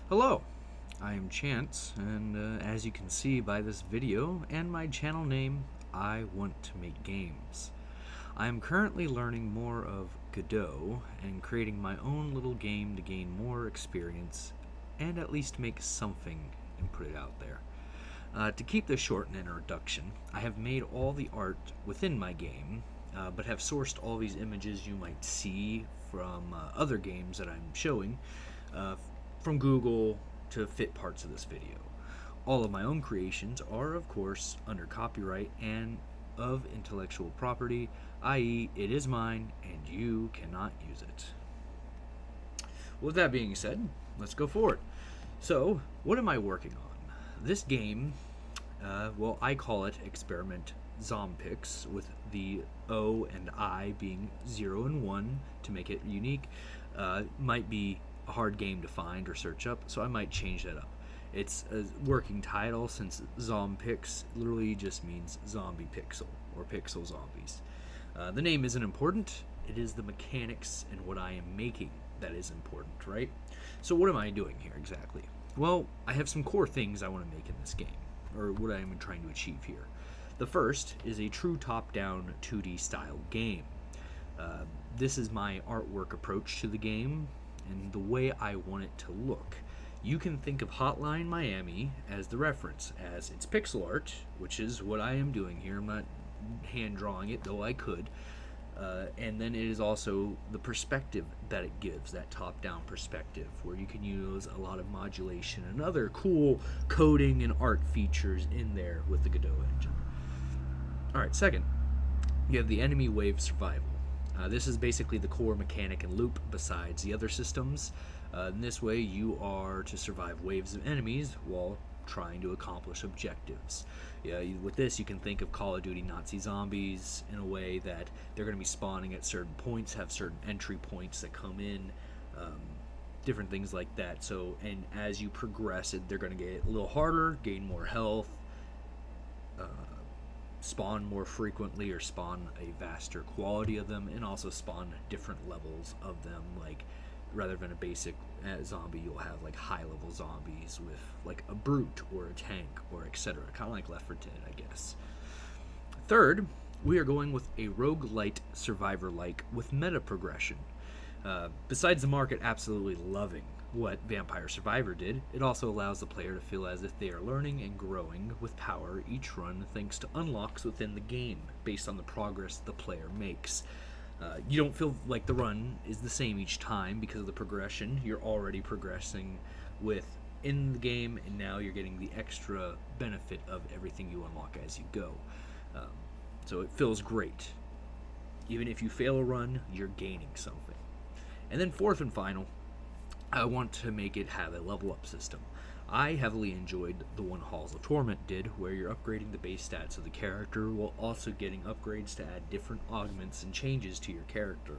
Hello, I am Chance, and as you can see by this video and my channel name, I want to make games. I am currently learning more of Godot and creating my own little game to gain more experience and at least make something and put it out there. To keep this short in introduction, I have made all the art within my game, but have sourced all these images you might see from other games that I'm showing from Google to fit parts of this video. All of my own creations are, of course, under copyright and of intellectual property, i.e., it is mine and you cannot use it. With that being said, let's go forward. So, what am I working on? This game, well, I call it Experiment Zompix, with the O and I being 0 and 1 to make it unique. Might be a hard game to find or search up, so I might change that up. It's a working title since Zompix literally just means zombie pixel or pixel zombies. The name isn't important, it is the mechanics and what I am making that is important, right? So what am I doing here exactly? Well, I have some core things I want to make in this game, or what I am trying to achieve here. The first is a true top-down 2D style game. This is my artwork approach to the game and the way I want it to look. You can think of Hotline Miami as the reference, as it's pixel art, which is what I am doing here. I'm not hand drawing it, though I could. And then it is also the perspective that it gives, that top-down perspective, where you can use a lot of modulation and other cool coding and art features in there with the Godot engine. Alright, second, you have the enemy wave survival. This is basically the core mechanic and loop besides the other systems. In this way, you are to survive waves of enemies while trying to accomplish objectives. With this, you can think of Call of Duty Nazi zombies in a way that they're going to be spawning at certain points, have certain entry points that come in, different things like that. So, and as you progress it, they're going to get a little harder, gain more health, spawn more frequently or spawn a vaster quality of them, and also spawn different levels of them. Like, rather than a basic zombie, you'll have like high level zombies with like a brute or a tank or etc. Kind of like Left 4 Dead, I guess. Third, we are going with a roguelite survivor-like with meta progression. Besides the market absolutely loving what Vampire Survivor did, it also allows the player to feel as if they are learning and growing with power each run thanks to unlocks within the game based on the progress the player makes. You don't feel like the run is the same each time because of the progression. You're already progressing within the game, and now you're getting the extra benefit of everything you unlock as you go. So it feels great. Even if you fail a run, you're gaining something. And then fourth and final, I want to make it have a level up system. I heavily enjoyed the one HallsOfTormet did, where you're upgrading the base stats of the character while also getting upgrades to add different augments and changes to your character,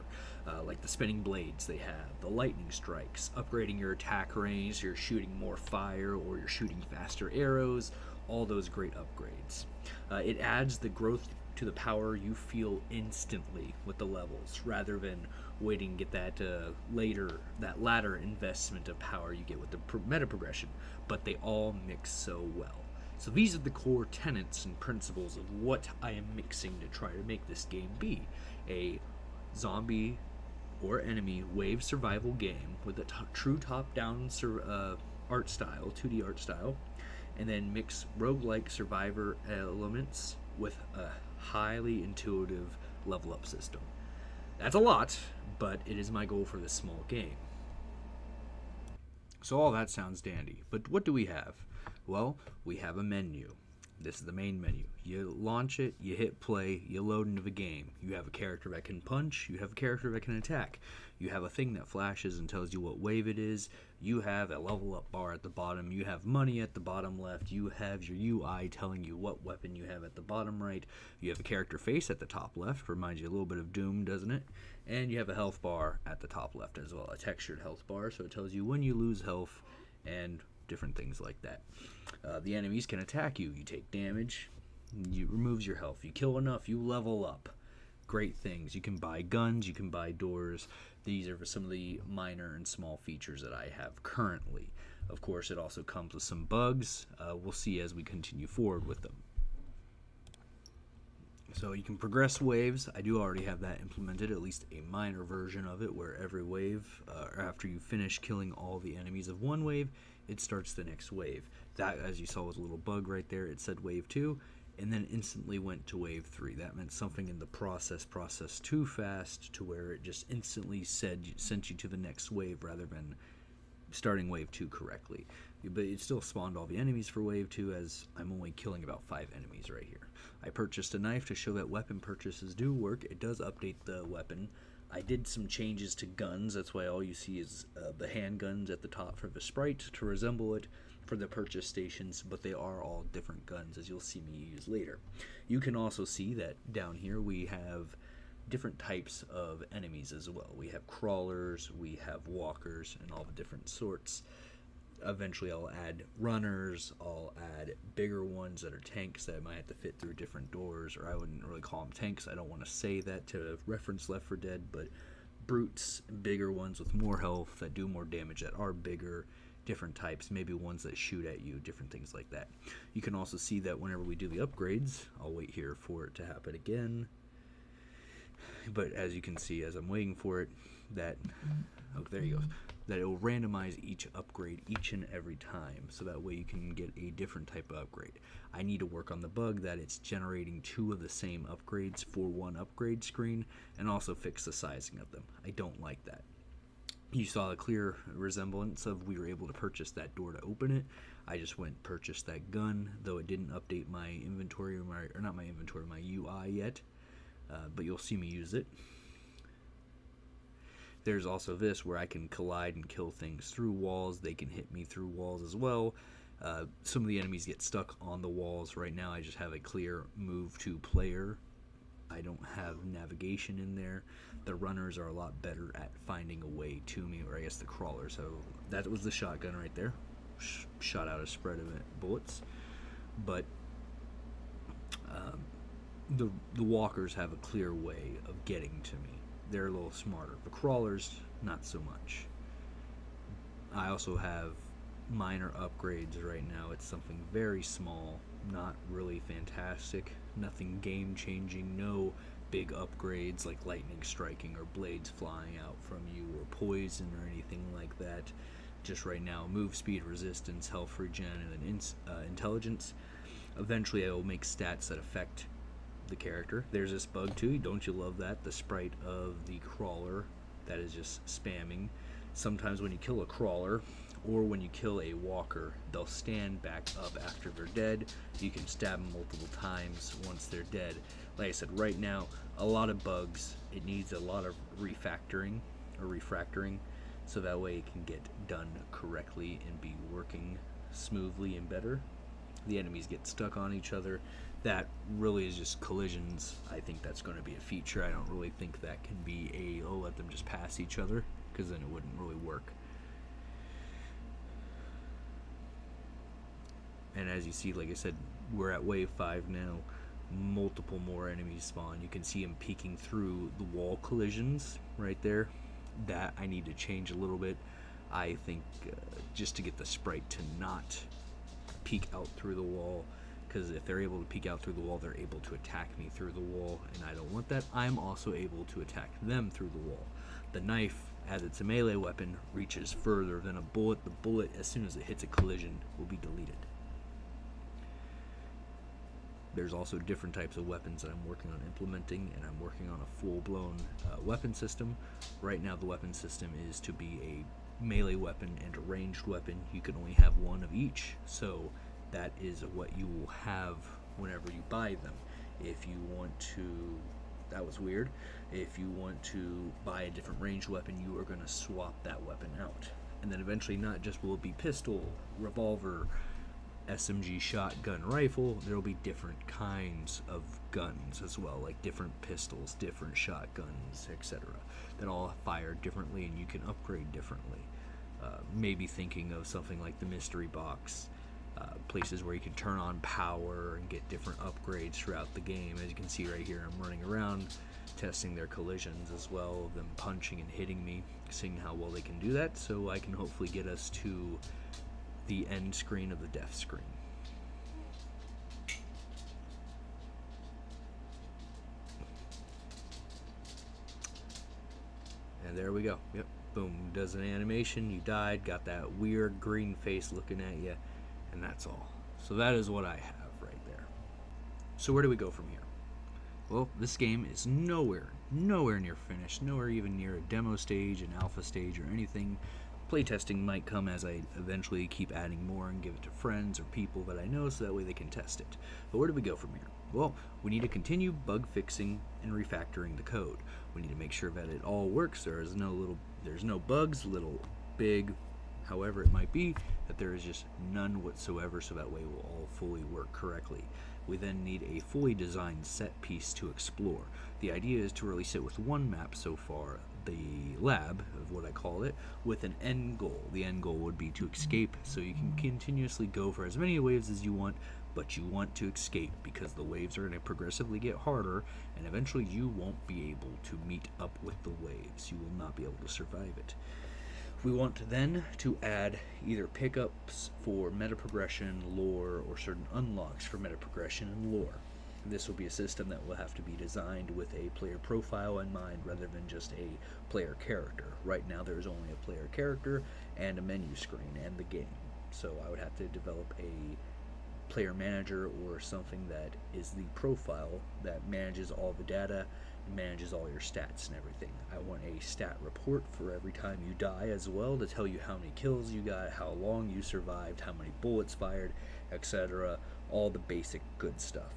like the spinning blades they have, the lightning strikes, upgrading your attack range, you're shooting more fire or you're shooting faster arrows, all those great upgrades. It adds the growth to the power you feel instantly with the levels, rather than waiting to get that latter investment of power you get with the meta progression, but they all mix so well. So these are the core tenets and principles of what I am mixing to try to make this game be a zombie or enemy wave survival game with a true top-down art style, 2D art style, and then mix roguelike survivor elements with a highly intuitive level up system. That's a lot, but it is my goal for this small game. So all that sounds dandy, but what do we have? Well, we have a menu. This is the main menu. You launch it, you hit play, you load into the game. You have a character that can punch, you have a character that can attack. You have a thing that flashes and tells you what wave it is. You have a level up bar at the bottom. You have money at the bottom left. You have your UI telling you what weapon you have at the bottom right. You have a character face at the top left. Reminds you a little bit of Doom, doesn't it? And you have a health bar at the top left as well, a textured health bar, so it tells you when you lose health and different things like that. The enemies can attack you. You take damage. It removes your health. You kill enough, you level up. Great things. You can buy guns, you can buy doors. These are some of the minor and small features that I have currently. Of course, it also comes with some bugs. We'll see as we continue forward with them. So you can progress waves. I do already have that implemented, at least a minor version of it, where every wave, after you finish killing all the enemies of one wave, it starts the next wave. That, as you saw, was a little bug right there. It said wave 2, and then instantly went to wave 3. That meant something in the processed too fast to where it just instantly sent you to the next wave rather than starting wave 2 correctly. But it still spawned all the enemies for wave 2, as I'm only killing about 5 enemies right here. I purchased a knife to show that weapon purchases do work. It does update the weapon. I did some changes to guns. That's why all you see is the handguns at the top for the sprite to resemble it for the purchase stations, but they are all different guns, as you'll see me use later. You can also see that down here we have different types of enemies as well. We have crawlers, we have walkers, and all the different sorts. Eventually I'll add runners, I'll add bigger ones that are tanks that might have to fit through different doors, or I wouldn't really call them tanks. I don't want to say that to reference Left 4 Dead, but brutes, bigger ones with more health that do more damage, that are bigger, different types, maybe ones that shoot at you, different things like that. You can also see that whenever we do the upgrades, I'll wait here for it to happen again. But as you can see, as I'm waiting for it, that, oh, there you go, that it will randomize each upgrade each and every time, so that way you can get a different type of upgrade. I need to work on the bug that it's generating 2 of the same upgrades for one upgrade screen, and also fix the sizing of them. I don't like that. You saw a clear resemblance of we were able to purchase that door to open it. I just went and purchased that gun, though it didn't update my inventory, or not my inventory, my UI yet. But you'll see me use it. There's also this where I can collide and kill things through walls. They can hit me through walls as well. Some of the enemies get stuck on the walls. Right now I just have a clear move to player. I don't have navigation in there. The runners are a lot better at finding a way to me, or I guess the crawlers. So that was the shotgun right there. Shot out a spread of bullets. But the walkers have a clear way of getting to me. They're a little smarter. The crawlers, not so much. I also have minor upgrades right now. It's something very small, not really fantastic, nothing game changing, no big upgrades like lightning striking or blades flying out from you or poison or anything like that. Just right now, move speed, resistance, health regen, and intelligence. Eventually I will make stats that affect the character. There's this bug too, don't you love that? The sprite of the crawler that is just spamming. Sometimes when you kill a crawler or when you kill a walker, they'll stand back up after they're dead. You can stab them multiple times once they're dead. Like I said, right now a lot of bugs. It needs a lot of refactoring so that way it can get done correctly and be working smoothly and better. The enemies get stuck on each other. That really is just collisions. I think that's going to be a feature. I don't really think that can be let them just pass each other, because then it wouldn't really work. And as you see, like I said, we're at wave 5 now. Multiple more enemies spawn. You can see them peeking through the wall collisions right there. That I need to change a little bit. I think just to get the sprite to not peek out through the wall, because if they're able to peek out through the wall, they're able to attack me through the wall, and I don't want that. I'm also able to attack them through the wall. The knife, as it's a melee weapon, reaches further than a bullet. The bullet, as soon as it hits a collision, will be deleted. There's also different types of weapons that I'm working on implementing, and I'm working on a full-blown weapon system. Right now the weapon system is to be a melee weapon and a ranged weapon. You can only have one of each, so that is what you will have whenever you buy them. If you want to, that was weird, if you want to buy a different ranged weapon, you are going to swap that weapon out. And then eventually not just will it be pistol, revolver, SMG, shotgun, rifle, there will be different kinds of guns as well, like different pistols, different shotguns, etc. that all fire differently and you can upgrade differently. Maybe thinking of something like the mystery box, places where you can turn on power and get different upgrades throughout the game. As you can see right here, I'm running around testing their collisions as well, them punching and hitting me, seeing how well they can do that, so I can hopefully get us to the end screen of the death screen. And there we go. Yep. Boom. Does an animation. You died. Got that weird green face looking at you. And that's all. So that is what I have right there. So where do we go from here? Well, this game is nowhere near finished. Nowhere even near a demo stage, an alpha stage, or anything. Playtesting might come as I eventually keep adding more and give it to friends or people that I know so that way they can test it. But where do we go from here? Well, we need to continue bug fixing and refactoring the code. We need to make sure that it all works. There's no bugs, little, big, however it might be, that there is just none whatsoever, so that way it will all fully work correctly. We then need a fully designed set piece to explore. The idea is to release it with one map so far, the lab, of what I call it, with an end goal. The end goal would be to escape, so you can continuously go for as many waves as you want, but you want to escape because the waves are going to progressively get harder, and eventually you won't be able to meet up with the waves. You will not be able to survive it. We want then to add either pickups for meta progression, lore, or certain unlocks for meta progression and lore. This will be a system that will have to be designed with a player profile in mind rather than just a player character. Right now there is only a player character and a menu screen and the game. So I would have to develop a player manager or something that is the profile that manages all the data, manages all your stats and everything. I want a stat report for every time you die as well to tell you how many kills you got, how long you survived, how many bullets fired, etc. All the basic good stuff.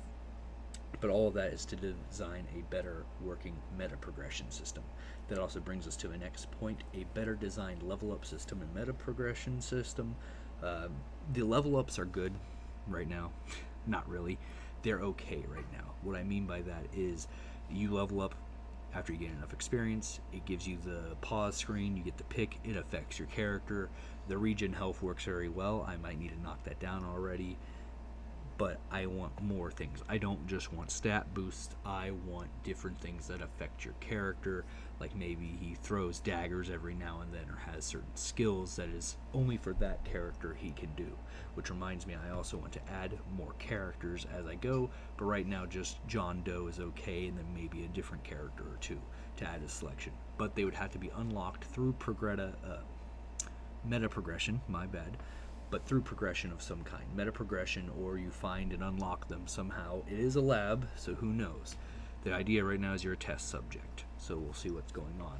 But all of that is to design a better working meta progression system. That also brings us to the next point, a better designed level up system and meta progression system. The level ups are good right now. Not really. They're okay right now. What I mean by that is you level up after you get enough experience. It gives you the pause screen, you get the pick, it affects your character. The regen health works very well. I might need to knock that down already, but I want more things. I don't just want stat boosts, I want different things that affect your character, like maybe he throws daggers every now and then or has certain skills that is only for that character he can do. Which reminds me, I also want to add more characters as I go, but right now just John Doe is okay, and then maybe a different character or two to add a selection. But they would have to be unlocked through meta progression, my bad, but through progression of some kind. Meta progression, or you find and unlock them somehow. It is a lab, so who knows. The idea right now is you're a test subject, so we'll see what's going on.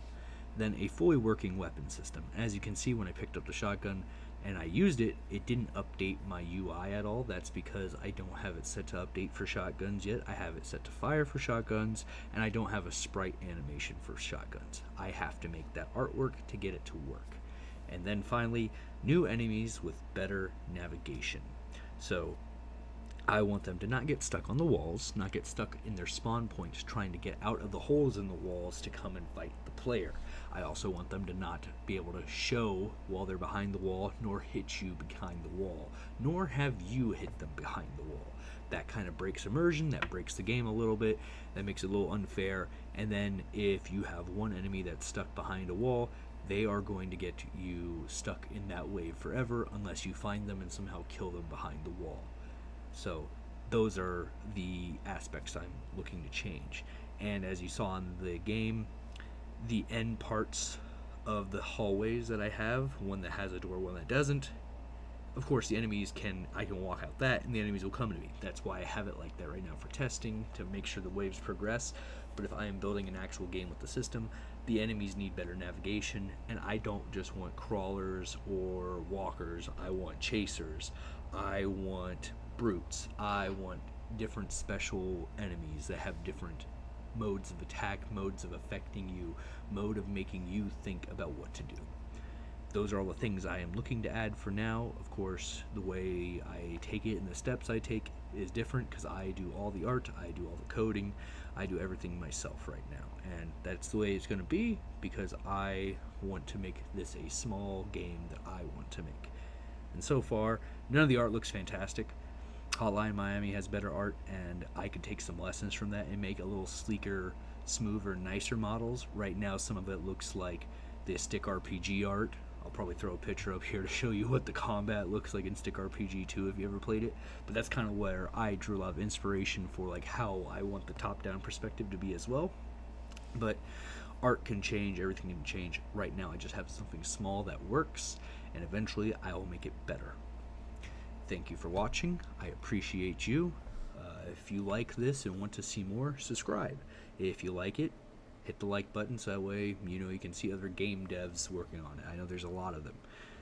Then a fully working weapon system. As you can see, when I picked up the shotgun and I used it, it didn't update my UI at all. That's because I don't have it set to update for shotguns yet. I have it set to fire for shotguns, and I don't have a sprite animation for shotguns. I have to make that artwork to get it to work. And then finally, new enemies with better navigation. So I want them to not get stuck on the walls, not get stuck in their spawn points trying to get out of the holes in the walls to come and fight the player. I also want them to not be able to show while they're behind the wall, nor hit you behind the wall, nor have you hit them behind the wall. That kind of breaks immersion, that breaks the game a little bit, that makes it a little unfair. And then if you have one enemy that's stuck behind a wall, they are going to get you stuck in that wave forever unless you find them and somehow kill them behind the wall. So those are the aspects I'm looking to change. And as you saw in the game, the end parts of the hallways that I have, one that has a door, one that doesn't, of course the enemies I can walk out that and the enemies will come to me. That's why I have it like that right now for testing, to make sure the waves progress. But if I am building an actual game with the system, the enemies need better navigation, and I don't just want crawlers or walkers. I want chasers, I want brutes, I want different special enemies that have different modes of attack, modes of affecting you, mode of making you think about what to do. Those are all the things I am looking to add for now. Of course, the way I take it and the steps I take is different because I do all the art, I do all the coding, I do everything myself right now. And that's the way it's going to be because I want to make this a small game that I want to make. And so far, none of the art looks fantastic. Hotline Miami has better art, and I could take some lessons from that and make a little sleeker, smoother, nicer models. Right now, some of it looks like the stick RPG art I'll probably throw a picture up here to show you what the combat looks like in Stick RPG 2 if you ever played it. But that's kind of where I drew a lot of inspiration for like how I want the top-down perspective to be as well. But art can change, everything can change. Right now I just have something small that works, and eventually I will make it better. Thank you for watching. I appreciate you. If you like this and want to see more, subscribe. If you like it, hit the like button so that way you can see other game devs working on it. I know there's a lot of them.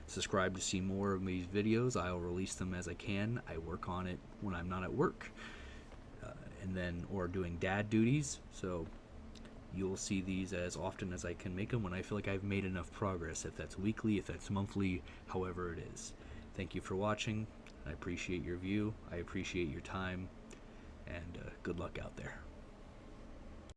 Subscribe to see more of these videos. I'll release them as I can. I work on it when I'm not at work, or doing dad duties, so you'll see these as often as I can make them when I feel like I've made enough progress, if that's weekly, if that's monthly, however it is. Thank you for watching. I appreciate your view. I appreciate your time, and good luck out there.